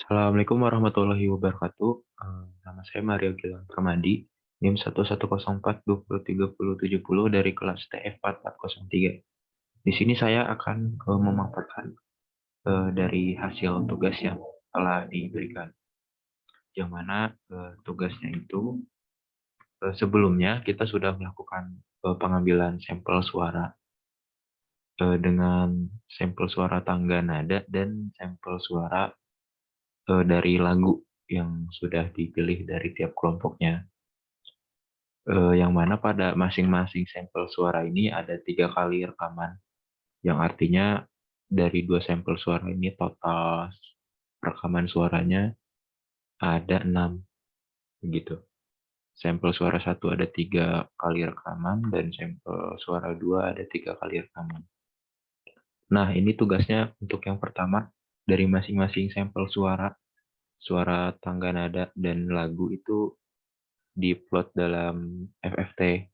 Assalamualaikum warahmatullahi wabarakatuh. Nama saya Mario Gilang Permadi, NIM 110420370 dari kelas TF 4403. Di sini saya akan memaparkan dari hasil tugas yang telah diberikan. Yang mana tugasnya itu sebelumnya kita sudah melakukan pengambilan sampel suara dengan sampel suara tangga nada dan sampel suara dari lagu yang sudah dipilih dari tiap kelompoknya. Yang mana pada masing-masing sampel suara ini ada 3 kali rekaman, yang artinya dari 2 sampel suara ini total rekaman suaranya ada 6, begitu. Sampel suara 1 ada 3 kali rekaman, dan sampel suara 2 ada 3 kali rekaman. Nah, ini tugasnya untuk yang pertama, dari masing-masing sampel suara, suara tangga nada dan lagu itu diplot dalam FFT.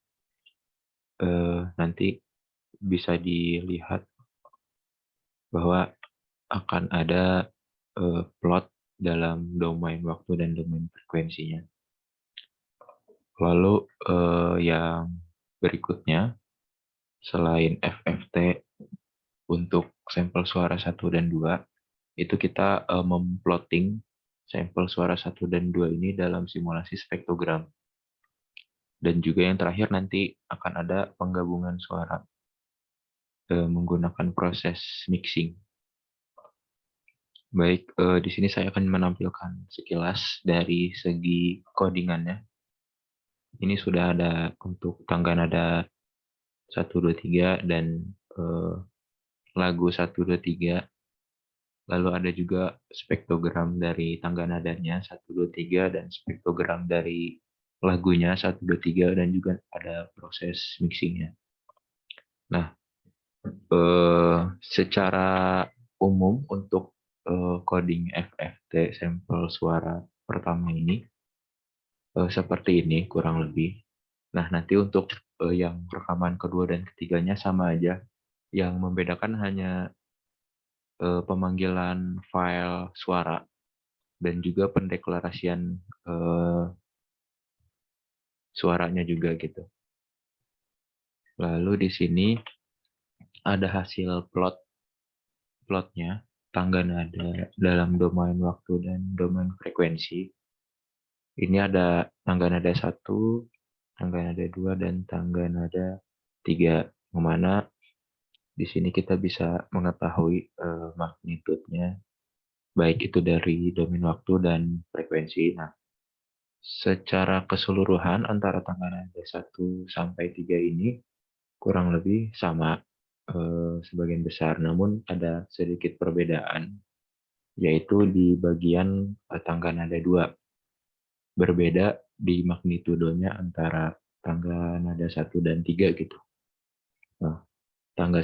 Nanti bisa dilihat bahwa akan ada plot dalam domain waktu dan domain frekuensinya. Lalu yang berikutnya, selain FFT untuk sampel suara 1 dan 2, itu kita memplotting sampel suara 1 dan 2 ini dalam simulasi spektrogram. Dan juga yang terakhir nanti akan ada penggabungan suara menggunakan proses mixing. Baik, di sini saya akan menampilkan sekilas dari segi codingannya. Ini sudah ada untuk tangga nada 1, 2, 3 dan lagu 1, 2, 3. Lalu ada juga spektrogram dari tangga nadanya 1, 2, 3 dan spektrogram dari lagunya 1, 2, 3 dan juga ada proses mixingnya. Nah, secara umum untuk coding FFT sampel suara pertama ini seperti ini kurang lebih. Nah, nanti untuk yang rekaman kedua dan ketiganya sama aja. Yang membedakan hanya pemanggilan file suara dan juga pendeklarasian suaranya juga gitu. Lalu di sini ada hasil plotnya, tangga nada dalam domain waktu dan domain frekuensi. Ini ada tangga nada 1, tangga nada 2, dan tangga nada 3. Yang mana di sini kita bisa mengetahui magnitudenya, baik itu dari domain waktu dan frekuensi. Nah, secara keseluruhan antara tangga nada 1 sampai 3 ini kurang lebih sama sebagian besar, namun ada sedikit perbedaan, yaitu di bagian tangga nada 2. Berbeda di magnitudonya antara tangga nada 1 dan 3 gitu. Nah, tangga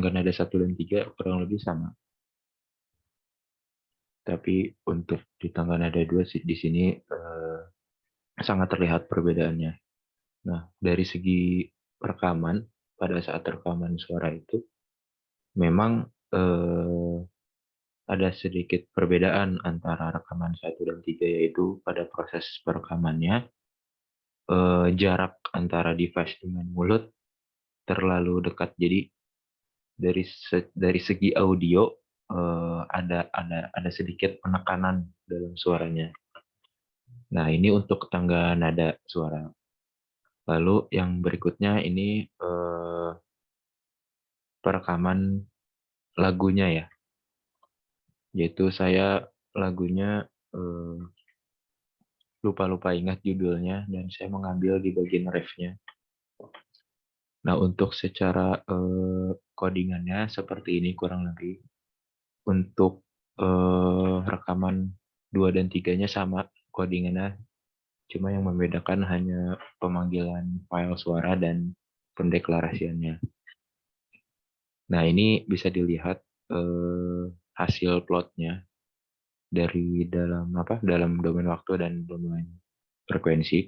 nada 1 dan 3 kurang lebih sama. Tapi untuk di tangga nada 2 di sini sangat terlihat perbedaannya. Nah, dari segi rekaman, pada saat rekaman suara itu memang ada sedikit perbedaan antara rekaman 1 dan 3, yaitu pada proses perekamannya jarak antara device dengan mulut terlalu dekat. Jadi dari segi audio ada sedikit penekanan dalam suaranya. Nah, ini untuk tangga nada suara. Lalu yang berikutnya ini perekaman lagunya ya, yaitu saya lagunya lupa ingat judulnya dan saya mengambil di bagian refnya. Nah, untuk secara codingannya seperti ini kurang lebih. Untuk rekaman 2 dan 3-nya sama codingannya, cuma yang membedakan hanya pemanggilan file suara dan pendeklarasiannya. Nah, ini bisa dilihat hasil plotnya dari dalam domain waktu dan domain frekuensi.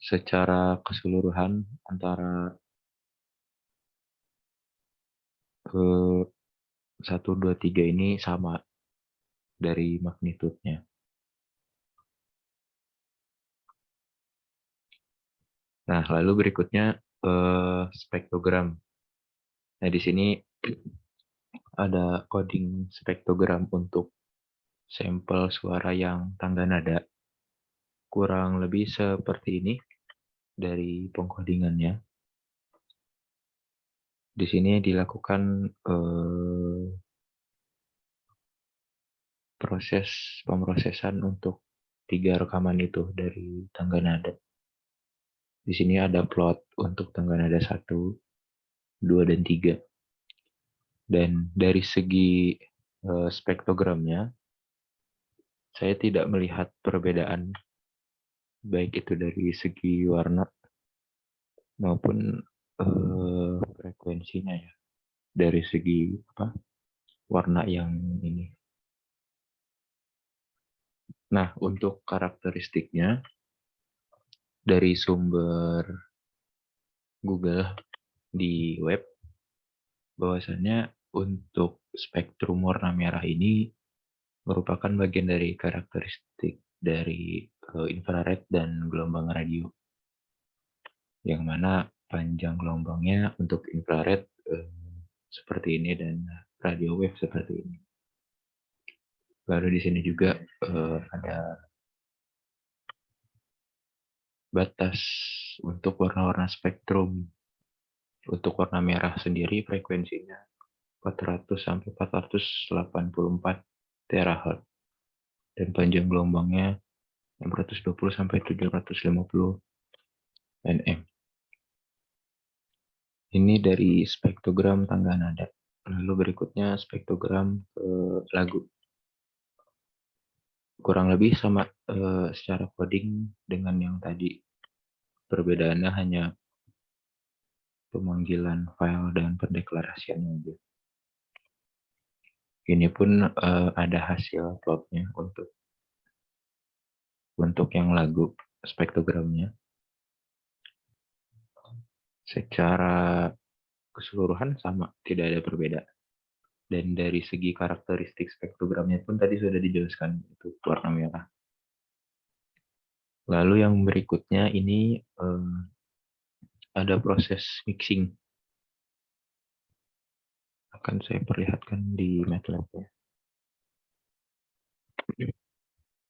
Secara keseluruhan antara 1, 2, 3 ini sama dari magnitudenya. Nah, lalu berikutnya spektrogram. Nah, di sini ada coding spektrogram untuk sampel suara yang tangga nada. Kurang lebih seperti ini dari pengkodingannya. Di sini dilakukan proses pemrosesan untuk 3 rekaman itu dari tangga nada. Di sini ada plot untuk tangga nada 1, 2, dan 3. Dan dari segi spektrogramnya, saya tidak melihat perbedaan baik itu dari segi warna maupun frekuensinya ya. Dari segi warna yang ini. Nah, untuk karakteristiknya dari sumber Google di web, bahwasannya untuk spektrum warna merah ini merupakan bagian dari karakteristik dari infrared dan gelombang radio, yang mana panjang gelombangnya untuk infrared seperti ini dan radio wave seperti ini. Lalu di sini juga ada batas untuk warna-warna spektrum. Untuk warna merah sendiri frekuensinya 400 sampai 484 terahertz dan panjang gelombangnya 620 sampai 750 nm. Ini dari spektrogram tangga nada. Lalu berikutnya spektrogram lagu. Kurang lebih sama secara coding dengan yang tadi. Perbedaannya hanya pemanggilan file dan pendeklarasiannya aja. Ini pun ada hasil plotnya untuk yang lagu spektrogramnya. Secara keseluruhan sama, tidak ada perbedaan. Dan dari segi karakteristik spektrogramnya pun tadi sudah dijelaskan, itu warna merah. Lalu yang berikutnya ini ada proses mixing. Akan saya perlihatkan di MATLAB ya.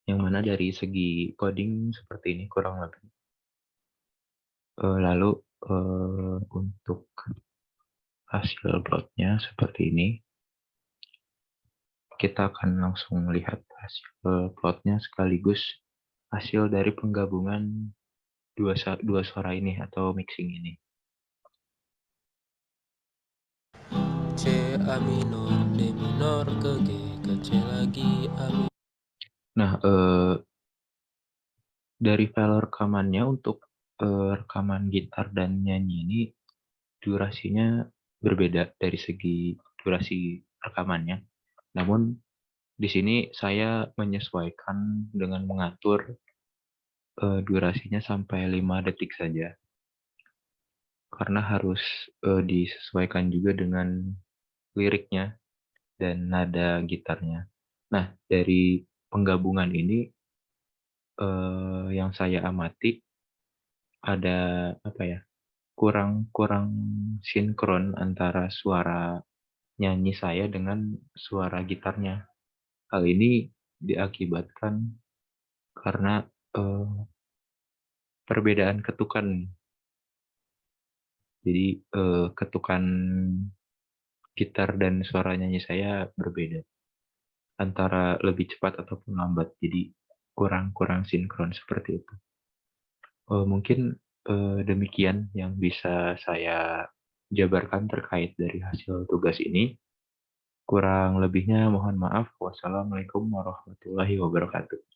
Yang mana dari segi coding seperti ini kurang lebih. Lalu untuk hasil plotnya seperti ini. Kita akan langsung lihat hasil plotnya sekaligus hasil dari penggabungan dua suara ini atau mixing ini. C A minor D minor ke G ke C lagi A minor. Nah, dari file rekamannya untuk rekaman gitar dan nyanyi ini durasinya berbeda dari segi durasi rekamannya. Namun di sini saya menyesuaikan dengan mengatur durasinya sampai 5 detik saja. Karena harus disesuaikan juga dengan liriknya dan nada gitarnya. Nah, dari penggabungan ini yang saya amati ada kurang sinkron antara suara nyanyi saya dengan suara gitarnya. Hal ini diakibatkan karena perbedaan ketukan. Jadi ketukan gitar dan suara nyanyi saya berbeda. Antara lebih cepat ataupun lambat. Jadi kurang sinkron seperti itu. Mungkin demikian yang bisa saya jabarkan terkait dari hasil tugas ini. Kurang lebihnya mohon maaf. Wassalamualaikum warahmatullahi wabarakatuh.